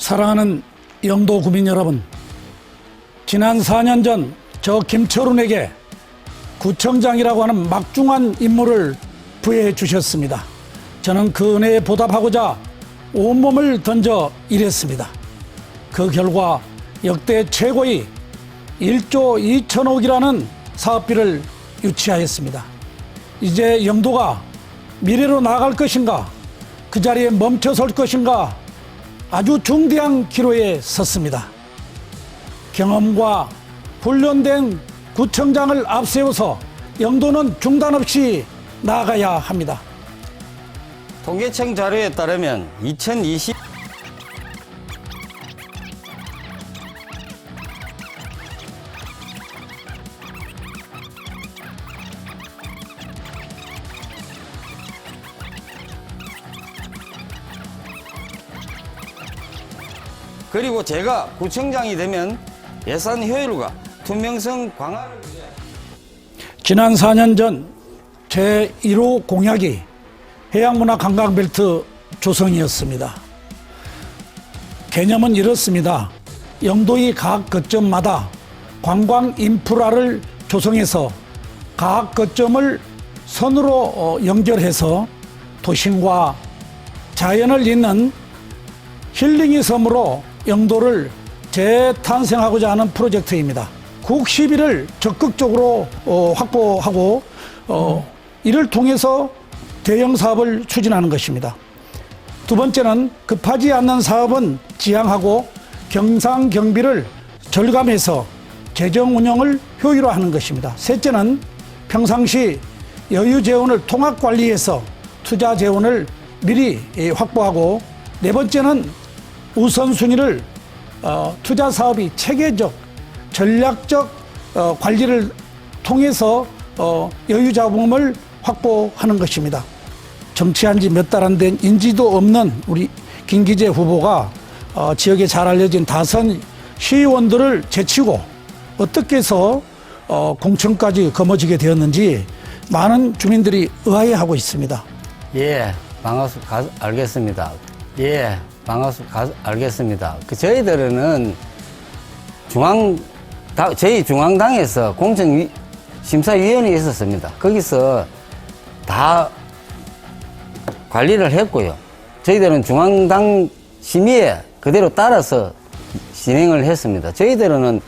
사랑하는 영도 구민 여러분, 지난 4년 전 저 김철훈에게 구청장이라고 하는 막중한 임무를 부여해 주셨습니다. 저는 그 은혜에 보답하고자 온몸을 던져 일했습니다. 그 결과 역대 최고의 1조 2천억이라는 사업비를 유치하였습니다. 이제 영도가 미래로 나아갈 것인가, 그 자리에 멈춰설 것인가, 아주 중대한 기로에 섰습니다. 경험과 훈련된 구청장을 앞세워서 영도는 중단 없이 나아가야 합니다. 통계청 자료에 따르면 2020 그리고 제가 구청장이 되면 예산 효율과 투명성 강화를 위해 지난 4년 전 제1호 공약이 해양문화관광벨트 조성이었습니다. 개념은 이렇습니다. 영도의 각 거점마다 관광 인프라를 조성해서 각 거점을 선으로 연결해서 도심과 자연을 잇는 힐링의 섬으로 영도를 재탄생하고자 하는 프로젝트입니다. 국 시비를 적극적으로 확보하고 이를 통해서 대형 사업을 추진하는 것입니다. 두 번째는 급하지 않는 사업은 지양하고 경상 경비를 절감해서 재정 운영을 효율화하는 것입니다. 셋째는 평상시 여유 재원을 통합 관리해서 투자 재원을 미리 확보하고, 네 번째는 우선순위를 투자 사업이 체계적, 전략적 관리를 통해서 여유 자금을 확보하는 것입니다. 정치한 지 몇 달 안 된 인지도 없는 우리 김기재 후보가 지역에 잘 알려진 다선 시의원들을 제치고 어떻게 해서 공천까지 거머쥐게 되었는지 많은 주민들이 의아해하고 있습니다. 예, 알겠습니다. 예, 알겠습니다. 저희들은 저희 중앙당에서 공천심사위원회에 있었습니다. 거기서 다 관리를 했고요. 저희들은 중앙당 심의에 그대로 따라서 진행을 했습니다. 저희들은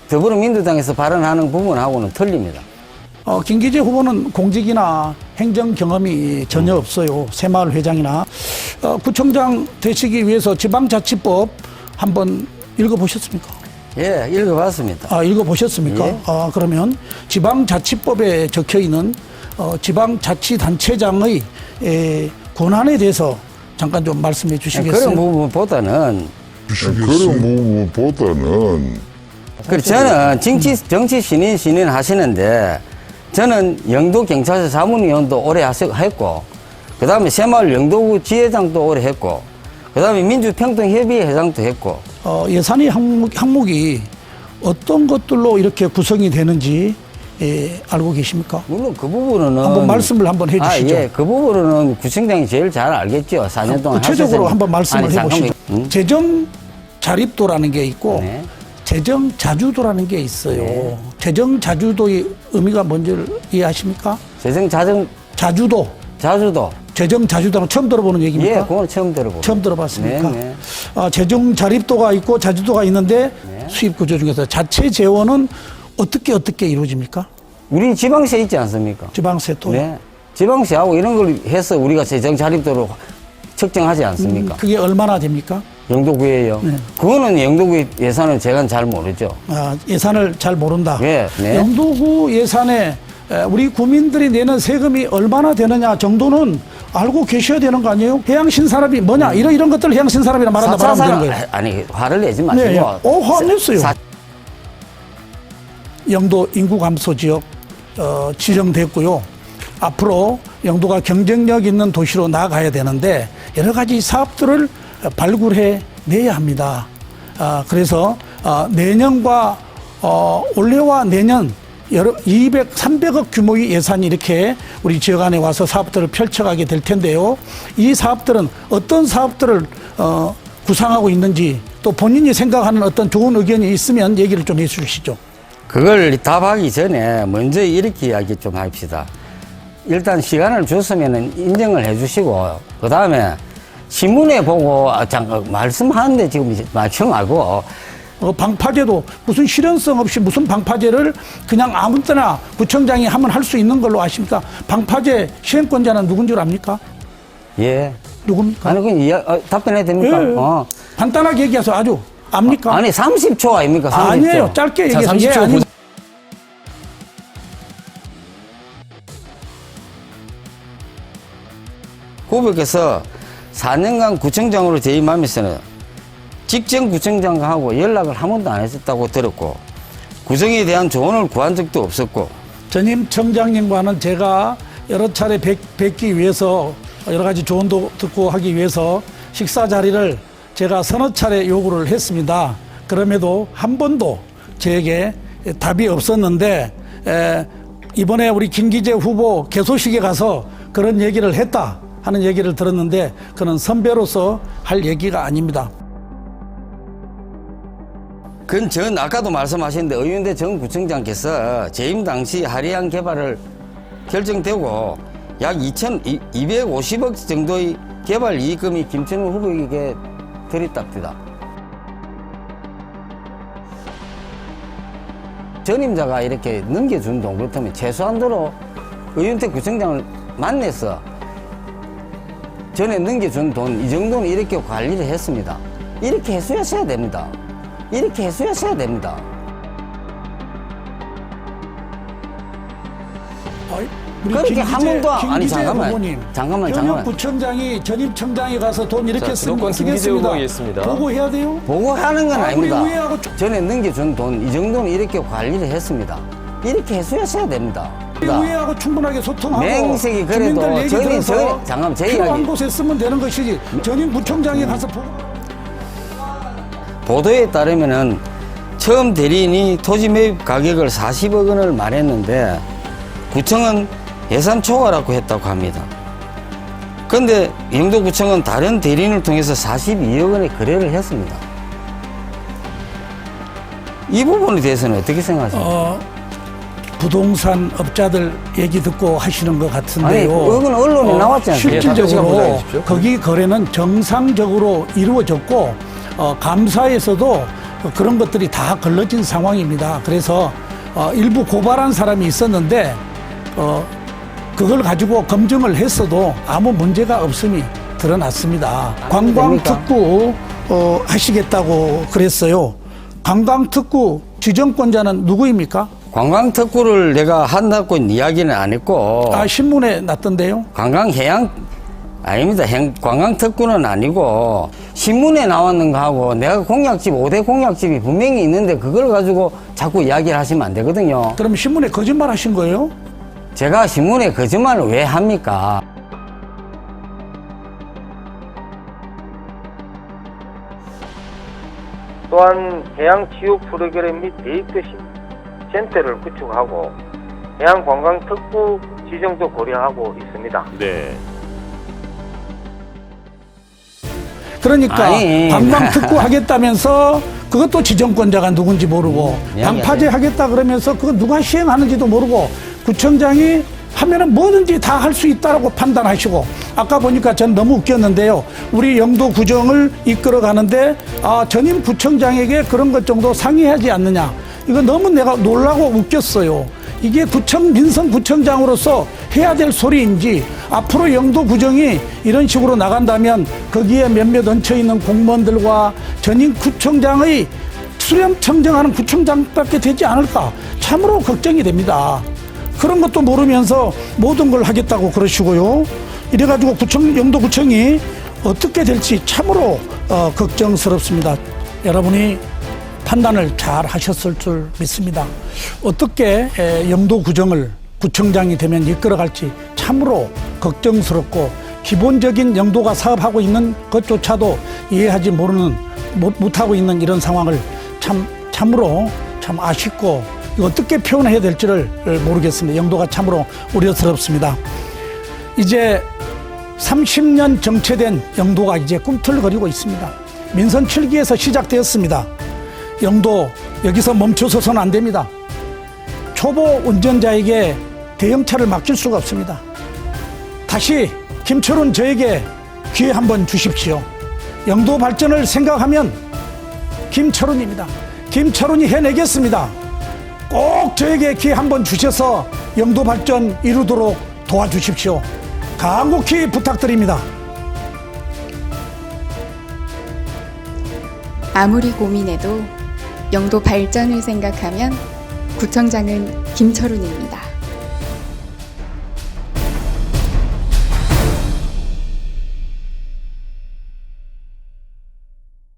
더불어민주당에서 발언하는 부분하고는 틀립니다. 김기재 후보는 공직이나 행정 경험이 전혀 없어요. 새마을 회장이나. 구청장 되시기 위해서 지방자치법 한번 읽어보셨습니까? 예, 읽어봤습니다. 읽어보셨습니까? 예. 그러면 지방자치법에 적혀있는 지방자치단체장의 권한에 대해서 잠깐 좀 말씀해 주시겠어요? 그런 부분보다는 저는 정치 신인 하시는데, 저는 영도 경찰서 자문위원도 오래 했고, 그 다음에 새마을 영도구 지회장도 오래 했고, 그 다음에 민주평등협의회 회장도 했고. 예산의 항목이 어떤 것들로 이렇게 구성이 되는지 알고 계십니까? 물론 그 부분은 한번 말씀을 한번 해주시죠. 예, 그 부분은 구청장이 제일 잘 알겠죠. 4년 동안 구체적으로 한번 말씀을 해보시죠. 재정 자립도라는 게 있고, 네. 재정 자주도라는 게 있어요. 네. 재정 자주도의 의미가 뭔지를 이해하십니까? 자주도. 재정 자주도는 처음 들어보는 얘기입니까? 예, 그건 처음 들어보고. 처음 들어봤습니까? 네. 재정 자립도가 있고 자주도가 있는데, 네. 수입 구조 중에서 자체 재원은 어떻게 이루어집니까? 우리는 지방세 있지 않습니까? 지방세도. 네. 지방세하고 이런 걸 해서 우리가 재정 자립도로 측정하지 않습니까? 그게 얼마나 됩니까? 영도구예요. 네. 그거는 영도구 예산은 제가 잘 모르죠. 예산을 잘 모른다. 네. 영도구 예산에 우리 구민들이 내는 세금이 얼마나 되느냐 정도는 알고 계셔야 되는 거 아니에요? 해양신산업이 뭐냐, 이런 것들을 해양신산업이라 말하면 되는 거예요. 아니, 화를 내지 마시고. 네. 화 안 냈어요. 영도 인구 감소 지역 지정됐고요. 앞으로 영도가 경쟁력 있는 도시로 나아가야 되는데 여러 가지 사업들을 발굴해 내야 합니다. 그래서 내년과 올해와 내년 여러 200, 300억 규모의 예산이 이렇게 우리 지역 안에 와서 사업들을 펼쳐가게 될 텐데요. 이 사업들은 어떤 사업들을 구상하고 있는지 또 본인이 생각하는 어떤 좋은 의견이 있으면 얘기를 좀 해주시죠. 그걸 답하기 전에 먼저 이렇게 이야기 좀 합시다. 일단 시간을 줬으면 인정을 해 주시고, 그 다음에 신문에 보고 말씀하는데 지금 말청하고, 방파제도 무슨 실현성 없이 무슨 방파제를 그냥 아무 때나 구청장이 하면 할 수 있는 걸로 아십니까? 방파제 시행권자는 누군 줄 압니까? 예. 누굽니까? 아니, 그럼 답변해도 됩니까? 예. 간단하게 얘기해서 아주 압니까? 아니, 30초 아닙니까? 30초. 아니에요. 짧게 얘기해서. 30초 예, 아니, 구백에서 4년간 구청장으로 재임하면서는 직전 구청장하고 연락을 한 번도 안 했었다고 들었고, 구청에 대한 조언을 구한 적도 없었고, 전임 청장님과는 제가 여러 차례 뵙기 위해서 여러 가지 조언도 듣고 하기 위해서 식사 자리를 제가 서너 차례 요구를 했습니다. 그럼에도 한 번도 저에게 답이 없었는데 이번에 우리 김기재 후보 개소식에 가서 그런 얘기를 했다 하는 얘기를 들었는데 그는 선배로서 할 얘기가 아닙니다. 그건 전 아까도 말씀하셨는데 의윤대 전 구청장께서 재임 당시 하리안 개발을 결정되고 약 250억 정도의 개발 이익금이 김천우 후보에게 들이답니다. 전임자가 이렇게 넘겨준 돈 같으면 최소한도로 의윤대 구청장을 만나서 전에 넘겨준 돈 이 정도는 이렇게 관리를 했습니다. 이렇게 해소했어야 됩니다. 이렇게 해소했어야 됩니다. 우리 그렇게 한 번도 아니 잠깐만 후보님, 잠깐만 구청장이 전임 청장에 가서 돈 이렇게 주도권 김기재 후보가 있습니다. 보고해야 돼요? 보고하는 건 아닙니다. 우리 의회하고 전에 넘겨준 돈 이 정도는 이렇게 관리를 했습니다. 이렇게 해소했어야 됩니다. 의회하고 충분하게 소통하고 맹색이 그래도 주민들 얘기 저희 들어서 잠깐만 제 필요한 이야기 곳에 쓰면 되는 것이지 전임 구청장에 가서 보도에 따르면은 처음 대리인이 토지 매입 가격을 40억 원을 말했는데 구청은 예산 초과라고 했다고 합니다. 그런데 영도구청은 다른 대리인을 통해서 42억 원의 거래를 했습니다. 이 부분에 대해서는 어떻게 생각하십니까? 부동산 업자들 얘기 듣고 하시는 것 같은데요. 아니, 그건 언론에 나왔지 않습니까? 실질적으로 거기 거래는 정상적으로 이루어졌고 감사에서도 그런 것들이 다 걸러진 상황입니다. 그래서 일부 고발한 사람이 있었는데 그걸 가지고 검증을 했어도 아무 문제가 없음이 드러났습니다. 관광특구 하시겠다고 그랬어요. 관광특구 지정권자는 누구입니까? 관광특구를 내가 한다고 이야기는 안 했고 신문에 났던데요. 관광해양 아닙니다. 관광특구는 아니고 신문에 나왔는 거하고 내가 공약집 5대 공약집이 분명히 있는데 그걸 가지고 자꾸 이야기를 하시면 안 되거든요. 그럼 신문에 거짓말 하신 거예요? 제가 신문에 거짓말을 왜 합니까? 또한 해양치유 프로그램 및 데이트 센터를 구축하고 해양관광특구 지정도 고려하고 있습니다. 네. 그러니까 아니. 관광특구 하겠다면서 그것도 지정권자가 누군지 모르고 방파제 하겠다 그러면서 그거 누가 시행하는지도 모르고 구청장이 하면은 뭐든지 다 할 수 있다라고 판단하시고 아까 보니까 전 너무 웃겼는데요. 우리 영도 구정을 이끌어 가는데 전임 구청장에게 그런 것 정도 상의하지 않느냐. 이거 너무 내가 놀라고 웃겼어요. 이게 민선구청장으로서 해야 될 소리인지 앞으로 영도구정이 이런 식으로 나간다면 거기에 몇몇 얹혀있는 공무원들과 전임 구청장의 수렴 청정하는 구청장밖에 되지 않을까 참으로 걱정이 됩니다. 그런 것도 모르면서 모든 걸 하겠다고 그러시고요. 이래가지고 영도구청이 어떻게 될지 참으로 걱정스럽습니다. 여러분이 판단을 잘 하셨을 줄 믿습니다. 어떻게 영도구정을 구청장이 되면 이끌어갈지 참으로 걱정스럽고 기본적인 영도가 사업하고 있는 것조차도 이해하지 못하고 있는 이런 상황을 참으로 참 아쉽고 이거 어떻게 표현해야 될지를 모르겠습니다. 영도가 참으로 우려스럽습니다. 이제 30년 정체된 영도가 이제 꿈틀거리고 있습니다. 민선 7기에서 시작되었습니다. 영도 여기서 멈춰서서는 안 됩니다. 초보 운전자에게 대형차를 맡길 수가 없습니다. 다시 김철훈 저에게 기회 한번 주십시오. 영도 발전을 생각하면 김철훈입니다. 김철훈이 해내겠습니다. 꼭 저에게 기회 한번 주셔서 영도 발전 이루도록 도와주십시오. 간곡히 부탁드립니다. 아무리 고민해도 영도 발전을 생각하면 구청장은 김철훈입니다.